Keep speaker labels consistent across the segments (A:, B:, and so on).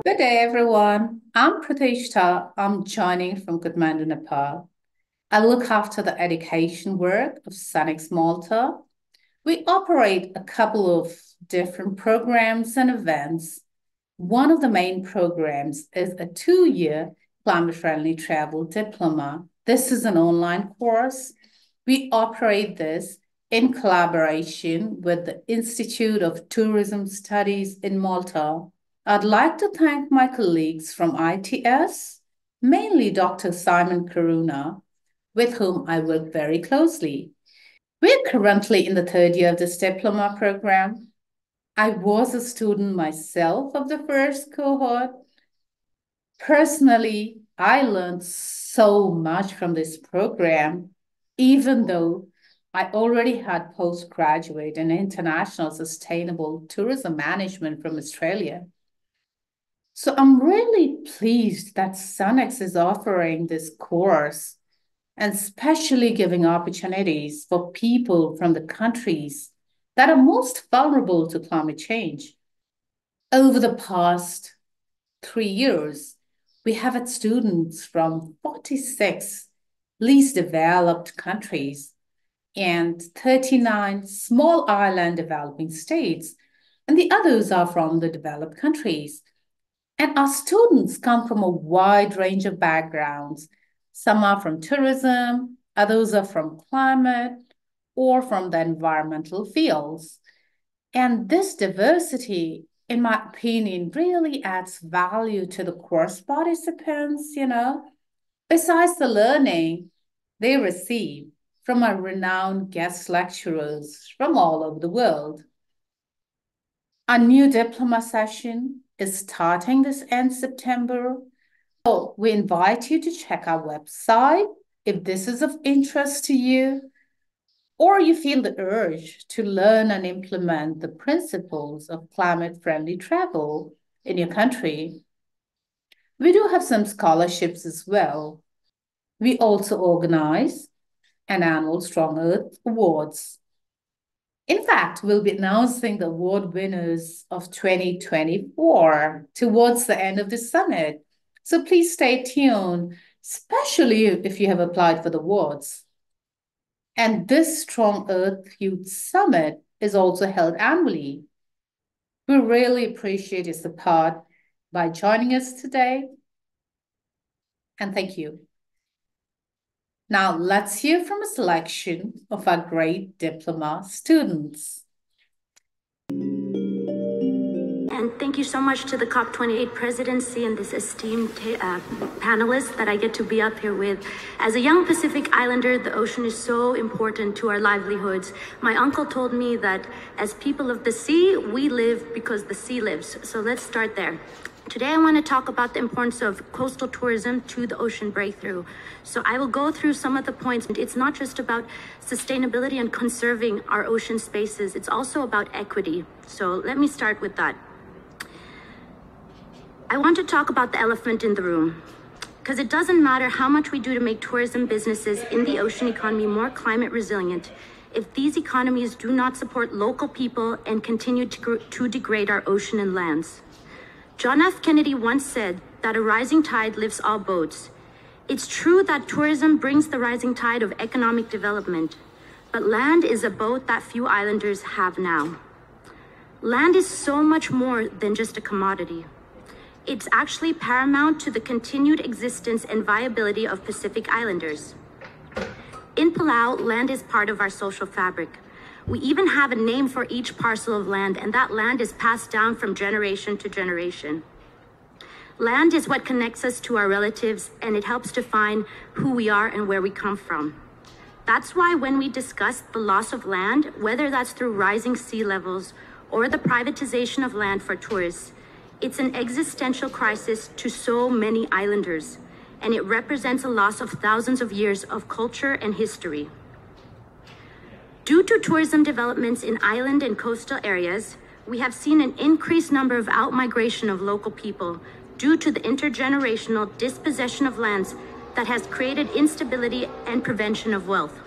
A: Good day, everyone. I'm Pratishtha. I'm joining from Kathmandu, Nepal. I look after the education work of SEYS Malta. We operate a couple of different programs and events. One of the main programs is a 2-year climate-friendly travel diploma. This is an online course. We operate this in collaboration with the Institute of Tourism Studies in Malta. I'd like to thank my colleagues from ITS, mainly Dr. Simon Karuna, with whom I work very closely. We're currently in the third year of this diploma program. I was a student myself of the first cohort. Personally, I learned so much from this program, even though I already had postgraduate in international sustainable tourism management from Australia. So I'm really pleased that SUNX is offering this course and especially giving opportunities for people from the countries that are most vulnerable to climate change. Over the past 3 years, we have had students from 46 least developed countries and 39 small island developing states, and the others are from the developed countries. And our students come from a wide range of backgrounds. Some are from tourism, others are from climate, or from the environmental fields. And this diversity, in my opinion, really adds value to the course participants. Besides the learning they receive from our renowned guest lecturers from all over the world. Our new diploma session is starting this end September. So we invite you to check our website if this is of interest to you, or you feel the urge to learn and implement the principles of climate-friendly travel in your country. We do have some scholarships as well. We also organize an annual Strong Earth Awards. In fact, we'll be announcing the award winners of 2024 towards the end of the summit. So please stay tuned, especially if you have applied for the awards. And this Strong Earth Youth Summit is also held annually. We really appreciate your support by joining us today. And thank you. Now let's hear from a selection of our great diploma students.
B: And thank you so much to the COP28 presidency and this esteemed panelists that I get to be up here with. As a young Pacific Islander, the ocean is so important to our livelihoods. My uncle told me that as people of the sea, we live because the sea lives. So let's start there. Today, I want to talk about the importance of coastal tourism to the ocean breakthrough. So I will go through some of the points. It's not just about sustainability and conserving our ocean spaces. It's also about equity. So let me start with that. I want to talk about the elephant in the room, because it doesn't matter how much we do to make tourism businesses in the ocean economy more climate resilient if these economies do not support local people and continue to degrade our ocean and lands. John F. Kennedy once said that a rising tide lifts all boats. It's true that tourism brings the rising tide of economic development, but land is a boat that few islanders have now. Land is so much more than just a commodity. It's actually paramount to the continued existence and viability of Pacific Islanders. In Palau, land is part of our social fabric. We even have a name for each parcel of land, and that land is passed down from generation to generation. Land is what connects us to our relatives, and it helps define who we are and where we come from. That's why when we discuss the loss of land, whether that's through rising sea levels or the privatization of land for tourists, it's an existential crisis to so many islanders, and it represents a loss of thousands of years of culture and history. Due to tourism developments in island and coastal areas, we have seen an increased number of outmigration of local people due to the intergenerational dispossession of lands that has created instability and prevention of wealth.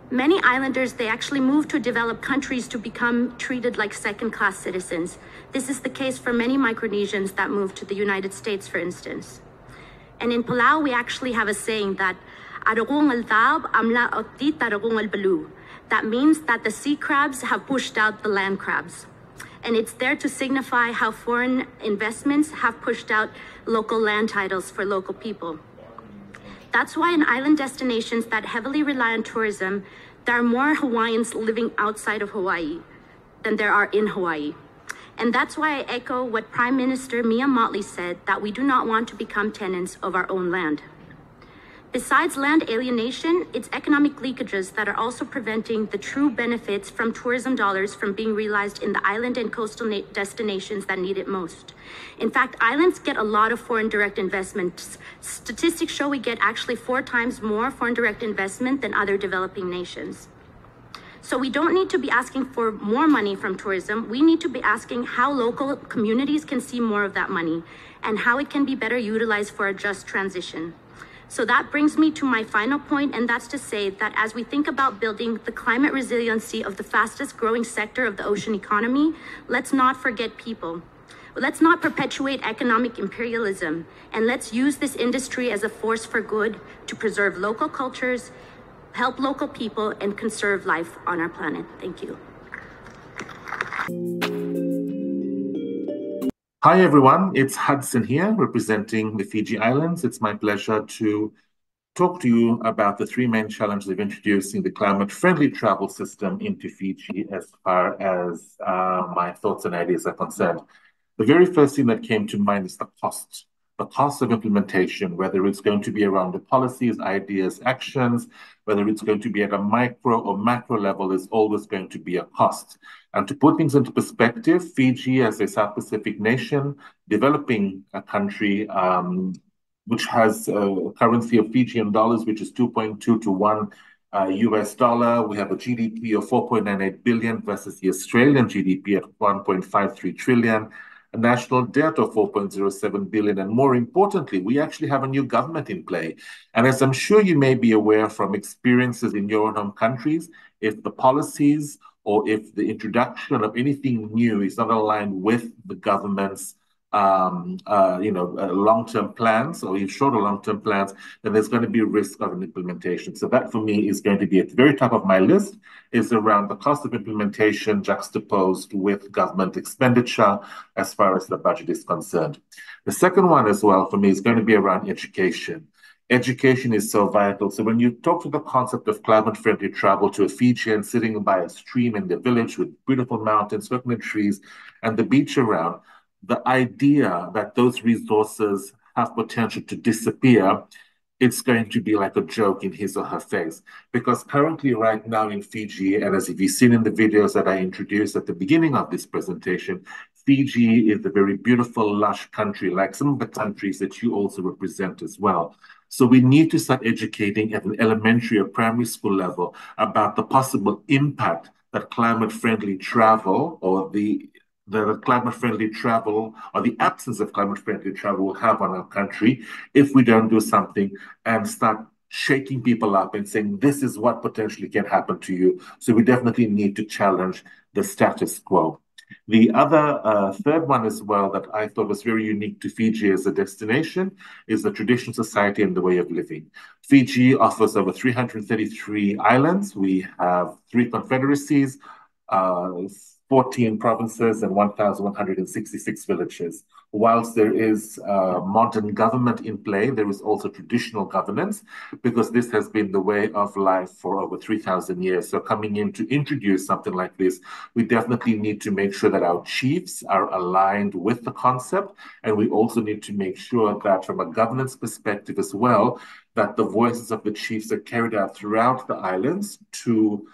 B: Many islanders, they actually move to developed countries to become treated like second-class citizens. This is the case for many Micronesians that move to the United States, for instance. And in Palau, we actually have a saying that "Arugong al-tab amla otti tarugong al-balu." That means that the sea crabs have pushed out the land crabs. And it's there to signify how foreign investments have pushed out local land titles for local people. That's why in island destinations that heavily rely on tourism, there are more Hawaiians living outside of Hawaii than there are in Hawaii. And that's why I echo what Prime Minister Mia Mottley said, that we do not want to become tenants of our own land. Besides land alienation, it's economic leakages that are also preventing the true benefits from tourism dollars from being realized in the island and coastal destinations that need it most. In fact, islands get a lot of foreign direct investments. Statistics show we get actually 4 times more foreign direct investment than other developing nations. So we don't need to be asking for more money from tourism. We need to be asking how local communities can see more of that money and how it can be better utilized for a just transition. So that brings me to my final point, and that's to say that as we think about building the climate resiliency of the fastest growing sector of the ocean economy, let's not forget people. Let's not perpetuate economic imperialism, and let's use this industry as a force for good to preserve local cultures, help local people, and conserve life on our planet. Thank you.
C: Hi everyone, it's Hudson here representing the Fiji Islands. It's my pleasure to talk to you about the 3 main challenges of introducing the climate-friendly travel system into Fiji as far as my thoughts and ideas are concerned. The very first thing that came to mind is the cost of implementation, whether it's going to be around the policies, ideas, actions, whether it's going to be at a micro or macro level, is always going to be a cost. And to put things into perspective, Fiji, as a South Pacific nation, developing a country, which has a currency of Fijian dollars, which is 2.2 to 1 US dollar. We have a GDP of 4.98 billion versus the Australian GDP at 1.53 trillion. A national debt of 4.07 billion. And more importantly, we actually have a new government in play. And as I'm sure you may be aware from experiences in your own home countries, if the policies or if the introduction of anything new is not aligned with the government's long-term plans or even short or long-term plans, then there's going to be a risk of an implementation. So that for me is going to be at the very top of my list, is around the cost of implementation juxtaposed with government expenditure as far as the budget is concerned. The second one as well for me is going to be around education. Education is so vital. So when you talk to the concept of climate-friendly travel to a Fijian sitting by a stream in the village with beautiful mountains, coconut trees, and the beach around, the idea that those resources have potential to disappear, it's going to be like a joke in his or her face. Because currently, right now in Fiji, and as if you've seen in the videos that I introduced at the beginning of this presentation, Fiji is a very beautiful, lush country, like some of the countries that you also represent as well. So we need to start educating at an elementary or primary school level about the possible impact that climate-friendly travel or the climate-friendly travel or the absence of climate-friendly travel will have on our country if we don't do something and start shaking people up and saying, this is what potentially can happen to you. So we definitely need to challenge the status quo. The other third one as well that I thought was very unique to Fiji as a destination is the traditional society and the way of living. Fiji offers over 333 islands. We have 3 confederacies, 14 provinces and 1,166 villages. Whilst there is modern government in play, there is also traditional governance because this has been the way of life for over 3,000 years. So coming in to introduce something like this, we definitely need to make sure that our chiefs are aligned with the concept. And we also need to make sure that from a governance perspective as well, that the voices of the chiefs are carried out throughout the islands to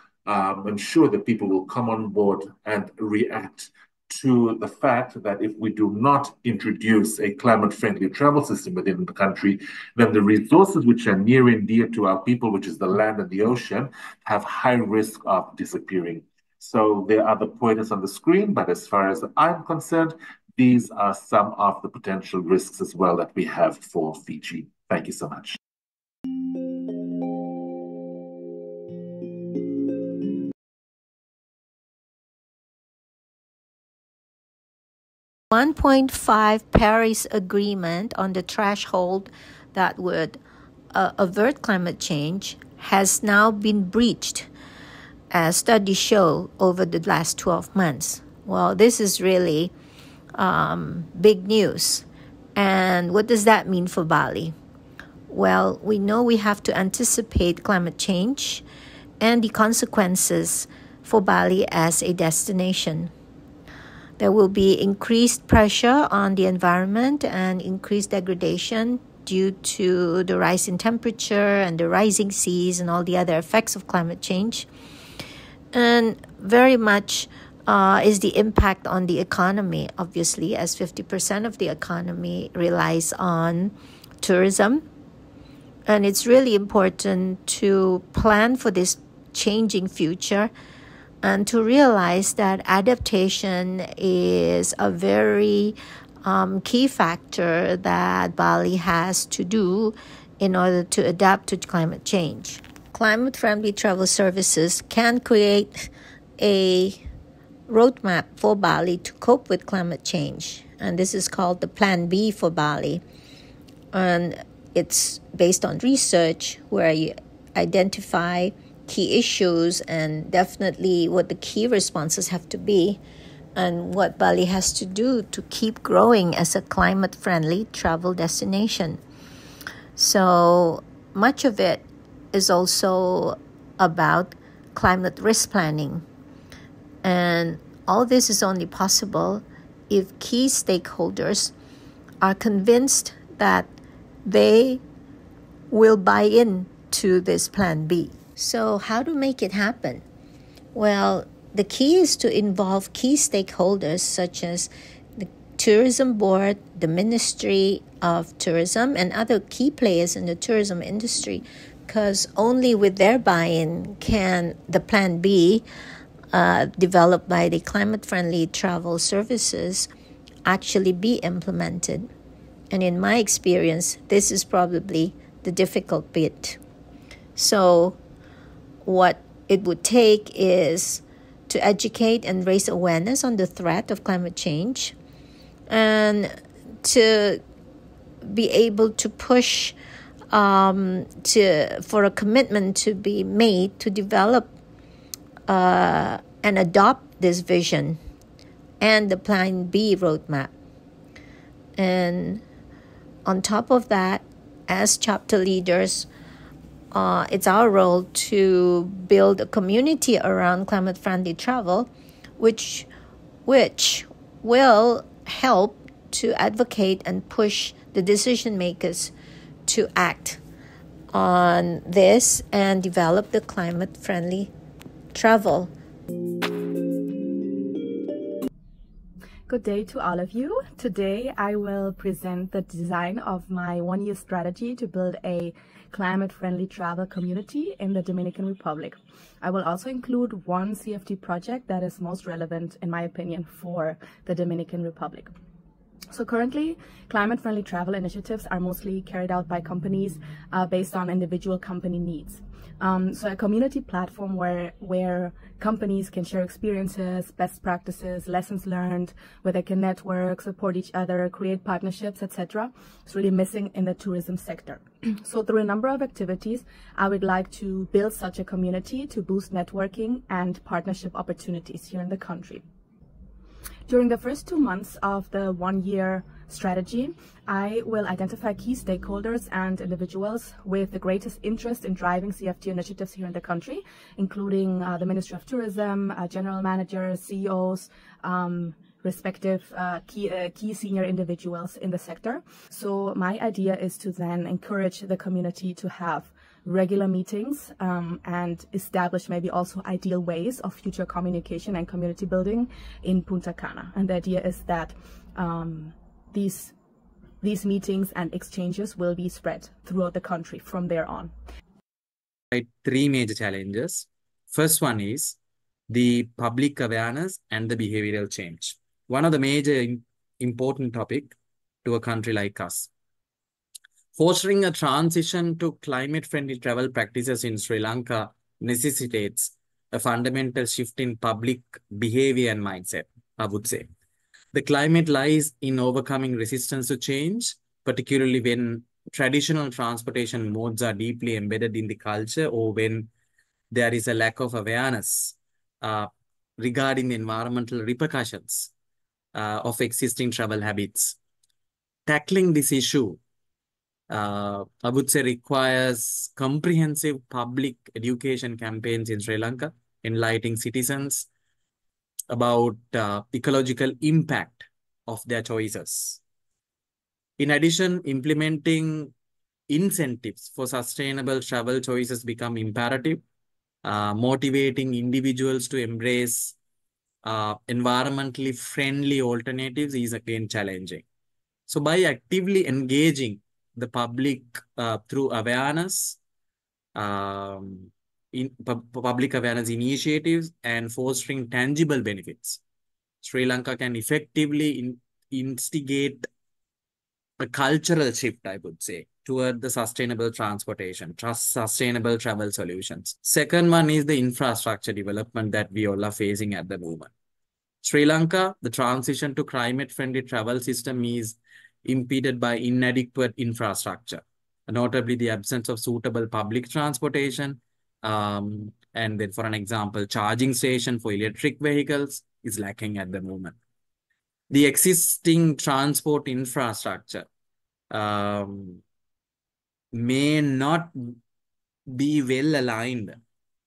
C: ensure that people will come on board and react to the fact that if we do not introduce a climate-friendly travel system within the country, then the resources which are near and dear to our people, which is the land and the ocean, have high risk of disappearing. So there are the pointers on the screen, but as far as I'm concerned, these are some of the potential risks as well that we have for Fiji. Thank you so much.
D: 1.5 Paris Agreement on the threshold that would avert climate change has now been breached, as studies show, over the last 12 months. Well, this is really big news. And what does that mean for Bali? Well, we know we have to anticipate climate change and the consequences for Bali as a destination. There will be increased pressure on the environment and increased degradation due to the rise in temperature and the rising seas and all the other effects of climate change. And very much is the impact on the economy, obviously, as 50% of the economy relies on tourism. And it's really important to plan for this changing future and to realize that adaptation is a very key factor that Bali has to do in order to adapt to climate change. Climate-friendly travel services can create a roadmap for Bali to cope with climate change. And this is called the Plan B for Bali. And it's based on research where you identify key issues and definitely what the key responses have to be and what Bali has to do to keep growing as a climate-friendly travel destination. So much of it is also about climate risk planning. And all this is only possible if key stakeholders are convinced that they will buy in to this Plan B. So how to make it happen? Well, the key is to involve key stakeholders such as the tourism board, the Ministry of Tourism, and other key players in the tourism industry, because only with their buy-in can the Plan B developed by the climate-friendly travel services actually be implemented. And in my experience, this is probably the difficult bit. So what it would take is to educate and raise awareness on the threat of climate change and to be able to push for a commitment to be made to develop and adopt this vision and the Plan B roadmap. And on top of that, as chapter leaders, it's our role to build a community around climate-friendly travel, which will help to advocate and push the decision makers to act on this and develop the climate-friendly travel.
E: Good day to all of you. Today I will present the design of my one-year strategy to build a climate-friendly travel community in the Dominican Republic. I will also include one CFT project that is most relevant, in my opinion, for the Dominican Republic. So currently, climate-friendly travel initiatives are mostly carried out by companies based on individual company needs. So a community platform where companies can share experiences, best practices, lessons learned, where they can network, support each other, create partnerships, etc. It's really missing in the tourism sector. So through a number of activities, I would like to build such a community to boost networking and partnership opportunities here in the country. During the first 2 months of the one-year strategy, I will identify key stakeholders and individuals with the greatest interest in driving CFT initiatives here in the country, including the Ministry of Tourism, general managers, CEOs, respective key senior individuals in the sector. So my idea is to then encourage the community to have regular meetings and establish maybe also ideal ways of future communication and community building in Punta Cana. And the idea is that these meetings and exchanges will be spread throughout the country from there on.
F: Three major challenges. First one is the public awareness and the behavioral change. One of the major important topic to a country like us. Fostering a transition to climate-friendly travel practices in Sri Lanka necessitates a fundamental shift in public behavior and mindset, I would say. The climate lies in overcoming resistance to change, particularly when traditional transportation modes are deeply embedded in the culture or when there is a lack of awareness regarding the environmental repercussions of existing travel habits. Tackling this issue, I would say, requires comprehensive public education campaigns in Sri Lanka, enlightening citizens about ecological impact of their choices. In addition, implementing incentives for sustainable travel choices become imperative. Motivating individuals to embrace environmentally friendly alternatives is again challenging. So by actively engaging the public through awareness, public awareness initiatives and fostering tangible benefits, Sri Lanka can effectively instigate a cultural shift, I would say, toward the sustainable transportation, sustainable travel solutions. Second one is the infrastructure development that we all are facing at the moment. Sri Lanka, the transition to climate-friendly travel system is impeded by inadequate infrastructure, notably the absence of suitable public transportation. And then, for an example, charging station for electric vehicles is lacking at the moment. The existing transport infrastructure may not be well aligned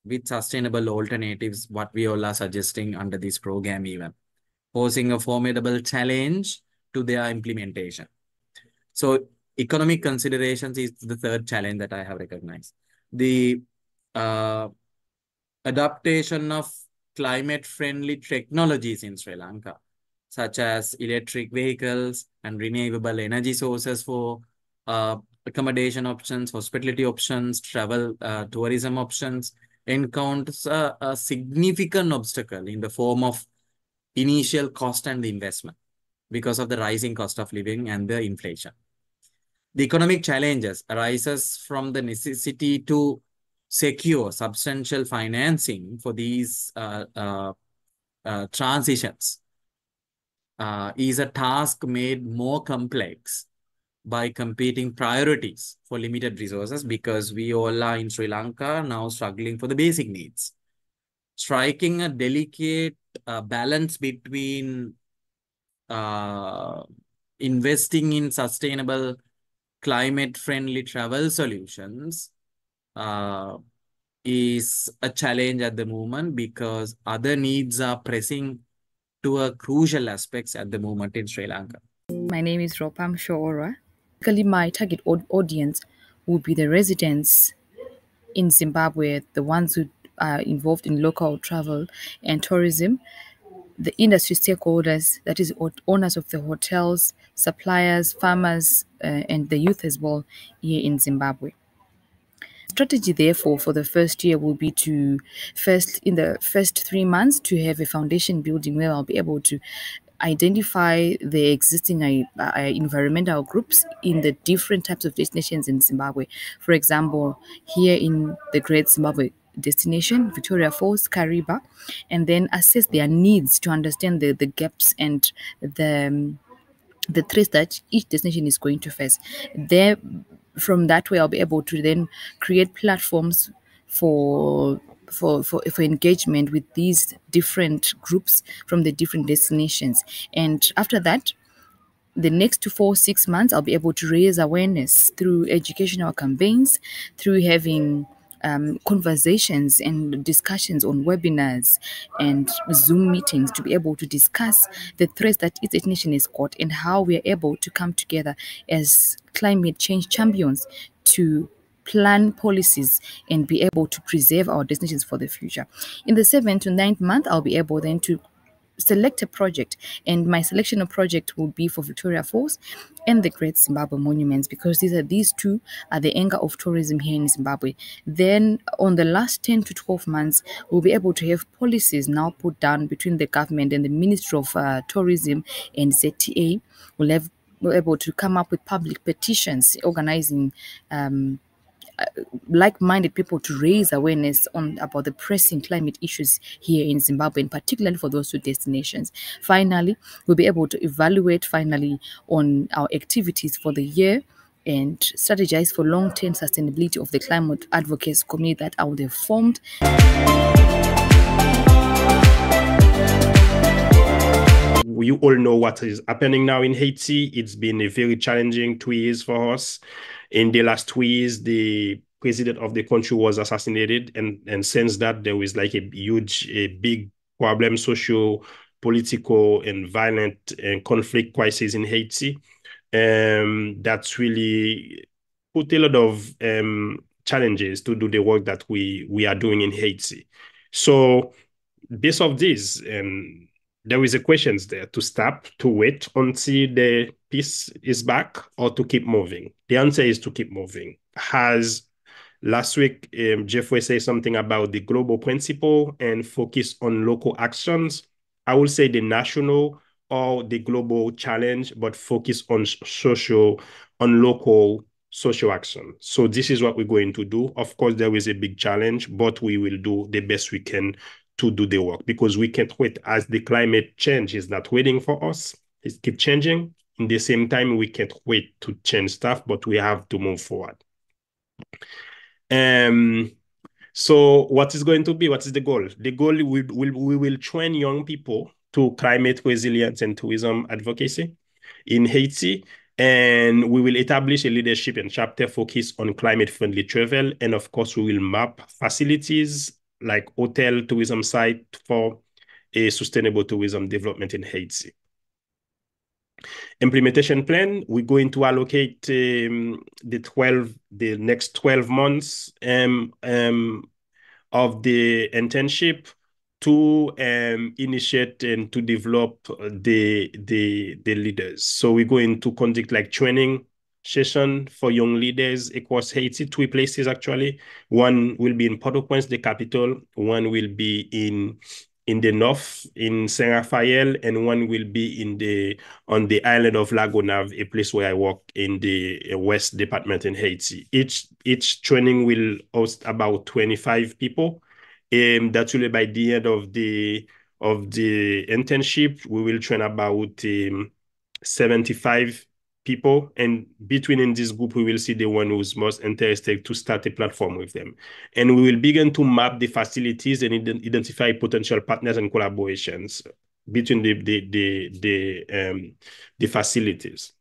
F: with sustainable alternatives, what we all are suggesting under this program even, posing a formidable challenge to their implementation. So economic considerations is the third challenge that I have recognized. The adaptation of climate-friendly technologies in Sri Lanka, such as electric vehicles and renewable energy sources for accommodation options, hospitality options, travel, tourism options, encounters a significant obstacle in the form of initial cost and investment because of the rising cost of living and the inflation. The economic challenges arises from the necessity to secure substantial financing for these transitions is a task made more complex by competing priorities for limited resources, because we all are in Sri Lanka now struggling for the basic needs. Striking a delicate balance between investing in sustainable climate-friendly travel solutions is a challenge at the moment, because other needs are pressing to a crucial aspects at the moment in Sri Lanka.
G: My name is Ropam Shoora. Basically, my target audience would be the residents in Zimbabwe, the ones who are involved in local travel and tourism, the industry stakeholders, that is owners of the hotels, suppliers, farmers, and the youth as well here in Zimbabwe. Strategy, therefore, for the first year will be to in the first 3 months, to have a foundation building where I'll be able to identify the existing environmental groups in the different types of destinations in Zimbabwe. For example, here in the Great Zimbabwe destination, Victoria Falls, Kariba, and then assess their needs to understand the gaps and the threats that each destination is going to face. There, from that way, I'll be able to then create platforms for engagement with these different groups from the different destinations. And after that, the next 4-6 months, I'll be able to raise awareness through educational campaigns, through having conversations and discussions on webinars and Zoom meetings to be able to discuss the threats that each nation has got and how we are able to come together as climate change champions to plan policies and be able to preserve our destinations for the future. In the 7th to 9th month, I'll be able then to select a project, and my selection of project will be for Victoria Falls and the Great Zimbabwe Monuments, because these two are the anchor of tourism here in Zimbabwe. Then on the last 10 to 12 months, we'll be able to have policies now put down between the government and the Ministry of Tourism and ZTA. We're able to come up with public petitions organizing like-minded people to raise awareness about the pressing climate issues here in Zimbabwe, and particularly for those two destinations. Finally, we'll be able to evaluate on our activities for the year and strategize for long-term sustainability of the climate advocacy community that I would have formed.
H: You all know what is happening now in Haiti. It's been a very challenging 2 years for us. In the last 2 years, the president of the country was assassinated, and since that, there was like a big problem, social, political, and violent and conflict crisis in Haiti. That's really put a lot of challenges to do the work that we are doing in Haiti. So based off this, there is a question there: to stop, to wait until the peace is back, or to keep moving. The answer is to keep moving. Has last week, Jeffrey said something about the global principle and focus on local actions. I will say the national or the global challenge, but focus on local social action. So this is what we're going to do. Of course, there is a big challenge, but we will do the best we can to do the work, because we can't wait. As the climate change is not waiting for us, it keeps changing. In the same time, we can't wait to change stuff, but we have to move forward. So what is going to be? What is the goal? The goal, we will train young people to climate resilience and tourism advocacy in Haiti. And we will establish a leadership and chapter focused on climate-friendly travel. And of course, we will map facilities like hotel tourism site for a sustainable tourism development in Haiti. Implementation plan, we're going to allocate the next 12 months of the internship to initiate and to develop the leaders. So we're going to conduct like training session for young leaders across Haiti, 3 places actually. One will be in Port-au-Prince, the capital. One will be in the north, in Saint Raphael, and one will be on the island of Lagonave, a place where I work in the West Department in Haiti. Each training will host about 25 people. That's really by the end of the internship, we will train about 75 people, and between in this group, we will see the one who's most interested to start a platform with them. And we will begin to map the facilities and identify potential partners and collaborations between the facilities.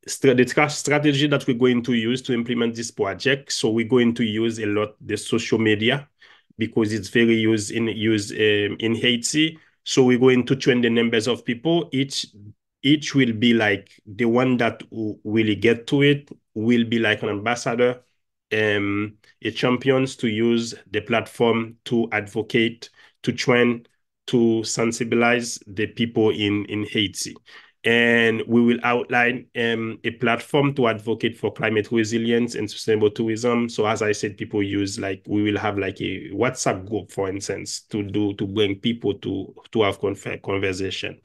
H: The strategy that we're going to use to implement this project. So we're going to use a lot the social media, because it's very used in Haiti. So we're going to train the numbers of people. Each will be like the one that really get to it will be like an ambassador, a champions to use the platform to advocate, to train, to sensibilize the people in Haiti. And we will outline a platform to advocate for climate resilience and sustainable tourism. So as I said, people use we will have like a WhatsApp group, for instance, to bring people to have conversation.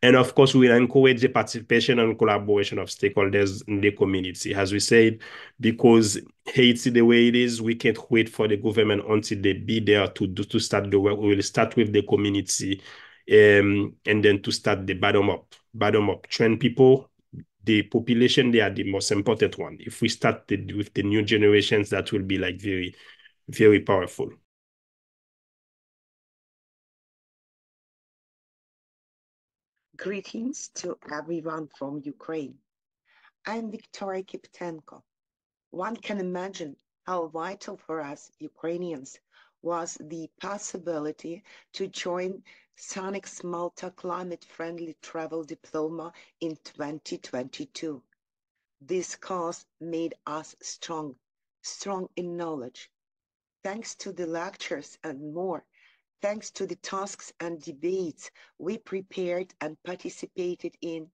H: And of course, we will encourage the participation and collaboration of stakeholders in the community. As we said, because Haiti, the way it is, we can't wait for the government until they be there to start the work. We will start with the community, and then to start the bottom up, train people. The population, they are the most important one. If we start with the new generations, that will be like very, very powerful.
I: Greetings to everyone from Ukraine. I'm Victoria Kiptenko. One can imagine how vital for us Ukrainians was the possibility to join Sonic's Malta climate-friendly travel diploma in 2022. This cause made us strong in knowledge. Thanks to the lectures and more, thanks to the tasks and debates we prepared and participated in,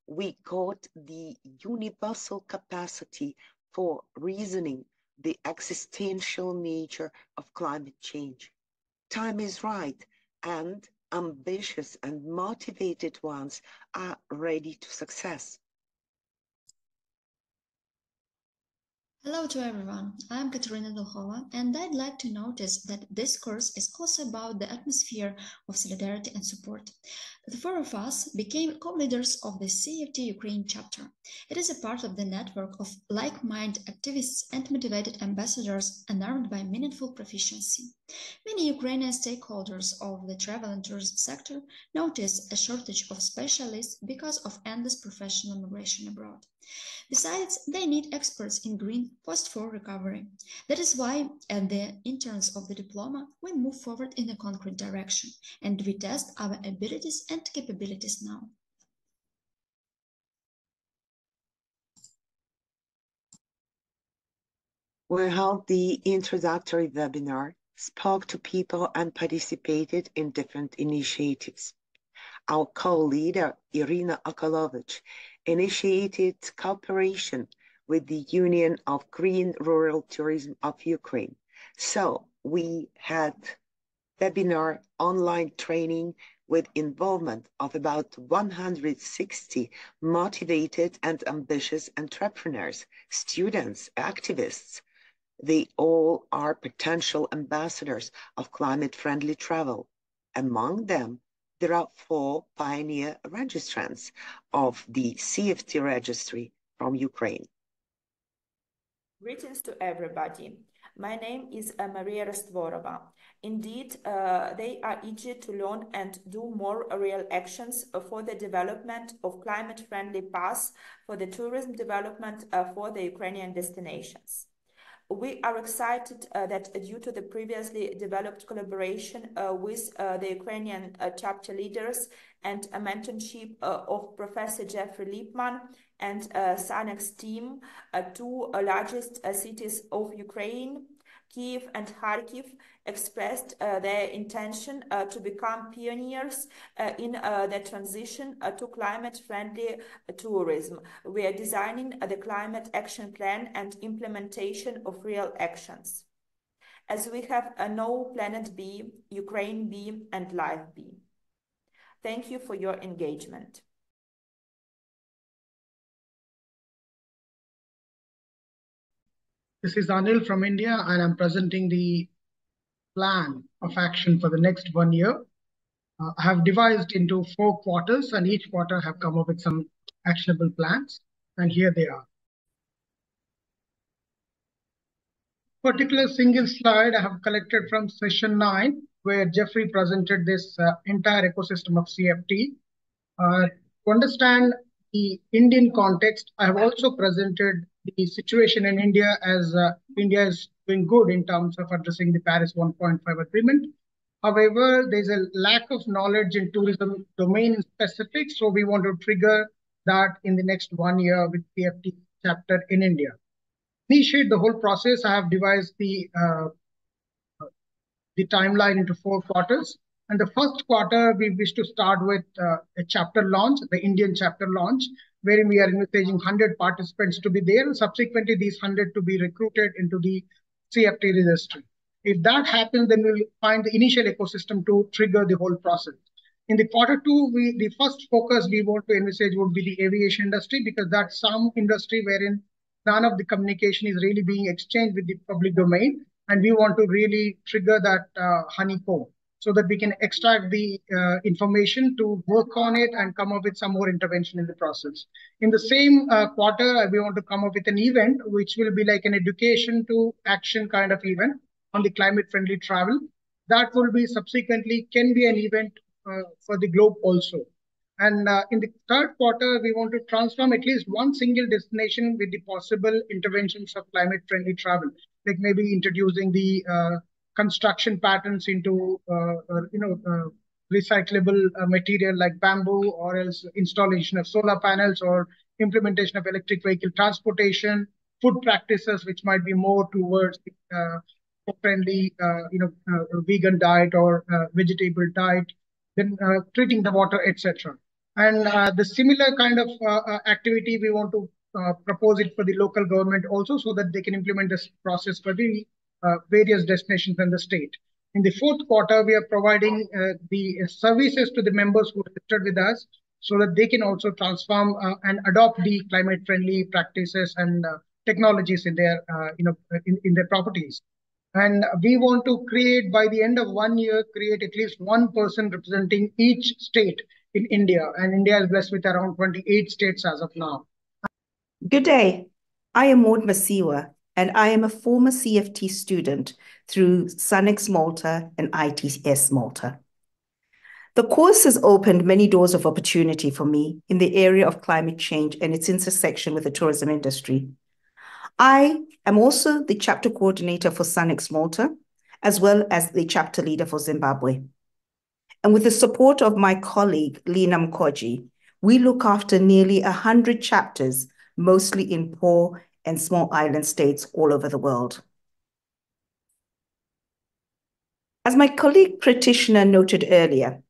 I: we got the universal capacity for reasoning the existential nature of climate change. Time is right, and ambitious and motivated ones are ready to success.
J: Hello to everyone, I'm Katerina Dolhova, and I'd like to notice that this course is also about the atmosphere of solidarity and support. The four of us became co-leaders of the CFT Ukraine chapter. It is a part of the network of like-minded activists and motivated ambassadors unarmed by meaningful proficiency. Many Ukrainian stakeholders of the travel and tourism sector notice a shortage of specialists because of endless professional migration abroad. Besides, they need experts in green post-war recovery. That is why, at the interns of the diploma, we move forward in a concrete direction, and we test our abilities and capabilities now.
I: We held the introductory webinar, spoke to people, and participated in different initiatives. Our co-leader, Irina Okalovich, initiated cooperation with the Union of Green Rural Tourism of Ukraine. So we had webinar online training with involvement of about 160 motivated and ambitious entrepreneurs, students, activists. They all are potential ambassadors of climate-friendly travel. Among them, there are 4 pioneer registrants of the CFT registry from Ukraine.
K: Greetings to everybody. My name is Maria Rastvorova. Indeed, they are eager to learn and do more real actions for the development of climate-friendly paths for the tourism development for the Ukrainian destinations. We are excited that due to the previously developed collaboration with the Ukrainian chapter leaders and a mentorship of Professor Jeffrey Lippman and SANEX team, 2 largest cities of Ukraine, Kiev and Kharkiv, expressed their intention to become pioneers in the transition to climate-friendly tourism. We are designing the climate action plan and implementation of real actions. As we have no Planet B, Ukraine B, and Life B. Thank you for your engagement.
L: This is Anil from India, and I'm presenting the plan of action for the next 1 year. I have devised into 4 quarters, and each quarter have come up with some actionable plans, and here they are. Particular single slide I have collected from session 9, where Jeffrey presented this entire ecosystem of CFT. To understand the Indian context, I have also presented the situation in India as India is doing good in terms of addressing the Paris 1.5 agreement. However, there's a lack of knowledge in tourism domain specific, so we want to trigger that in the next 1 year with CFT chapter in India. Initiate the whole process, I have devised the timeline into 4 quarters. And the first quarter, we wish to start with a chapter launch, the Indian chapter launch, wherein we are envisaging 100 participants to be there, and subsequently these 100 to be recruited into the CFT registry. If that happens, then we'll find the initial ecosystem to trigger the whole process. In the quarter 2, the first focus we want to envisage would be the aviation industry, because that's some industry wherein none of the communication is really being exchanged with the public domain. And we want to really trigger that honeycomb so that we can extract the information to work on it and come up with some more intervention in the process. In the same quarter, we want to come up with an event, which will be like an education to action kind of event on the climate-friendly travel. That will be subsequently can be an event for the globe also. And in the third quarter, we want to transform at least one single destination with the possible interventions of climate-friendly travel, like maybe introducing the construction patterns into recyclable material like bamboo, or else installation of solar panels, or implementation of electric vehicle transportation, food practices which might be more towards friendly, vegan diet or vegetable diet, then treating the water, etc. And the similar kind of activity we want to propose it for the local government also, so that they can implement this process for the various destinations in the state. In the fourth quarter, we are providing the services to the members who registered with us, so that they can also transform and adopt the climate-friendly practices and technologies in their in their properties. And we want to create, by the end of 1 year, create at least one person representing each state in India. And India is blessed with around 28 states as of now.
M: Good day. I am Maud Masiwa, and I am a former CFT student through SUNEX Malta and ITS Malta. The course has opened many doors of opportunity for me in the area of climate change and its intersection with the tourism industry. I am also the chapter coordinator for SUNEX Malta, as well as the chapter leader for Zimbabwe. And with the support of my colleague, Lina Mkoji, we look after nearly 100 chapters, mostly in poor and small island states all over the world. As my colleague practitioner noted earlier,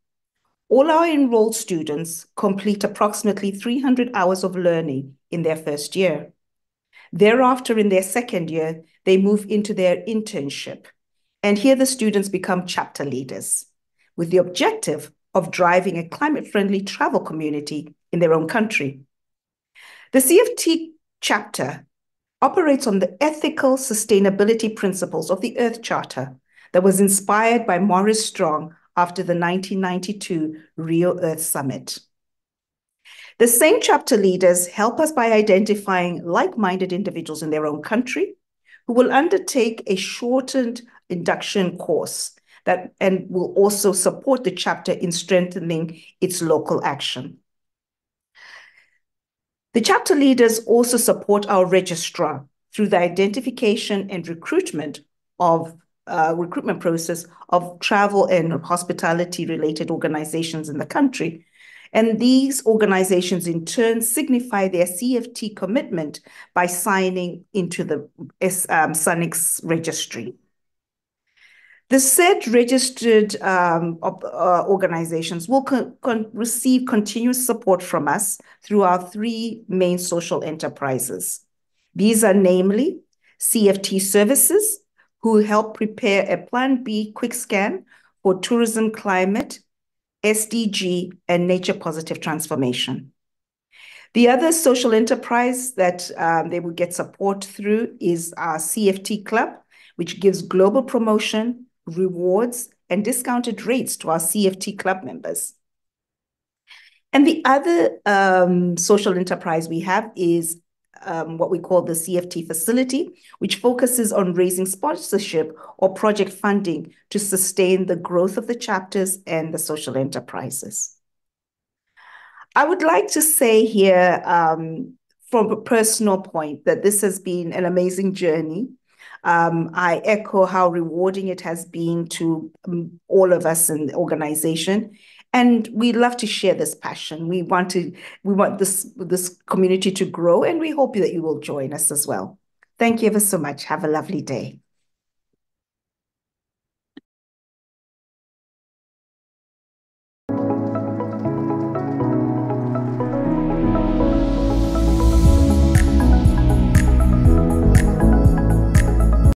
M: all our enrolled students complete approximately 300 hours of learning in their first year. Thereafter, in their second year, they move into their internship. And here the students become chapter leaders with the objective of driving a climate-friendly travel community in their own country. The CFT chapter operates on the ethical sustainability principles of the Earth Charter that was inspired by Maurice Strong after the 1992 Rio Earth Summit. The same chapter leaders help us by identifying like-minded individuals in their own country who will undertake a shortened induction course and will also support the chapter in strengthening its local action. The chapter leaders also support our registrar through the identification and recruitment process of travel and hospitality-related organizations in the country. And these organizations, in turn, signify their CFT commitment by signing into the SUNEX registry. The said registered organizations will receive continuous support from us through our three main social enterprises. These are namely CFT Services, who help prepare a Plan B quick scan for tourism, climate, SDG, and nature positive transformation. The other social enterprise that they will get support through is our CFT Club, which gives global promotion, rewards, and discounted rates to our CFT Club members. And the other social enterprise we have is what we call the CFT Facility, which focuses on raising sponsorship or project funding to sustain the growth of the chapters and the social enterprises. I would like to say here, from a personal point, that this has been an amazing journey. I echo how rewarding it has been to all of us in the organization. And we love to share this passion. We want this community to grow, and we hope that you will join us as well. Thank you ever so much. Have a lovely day.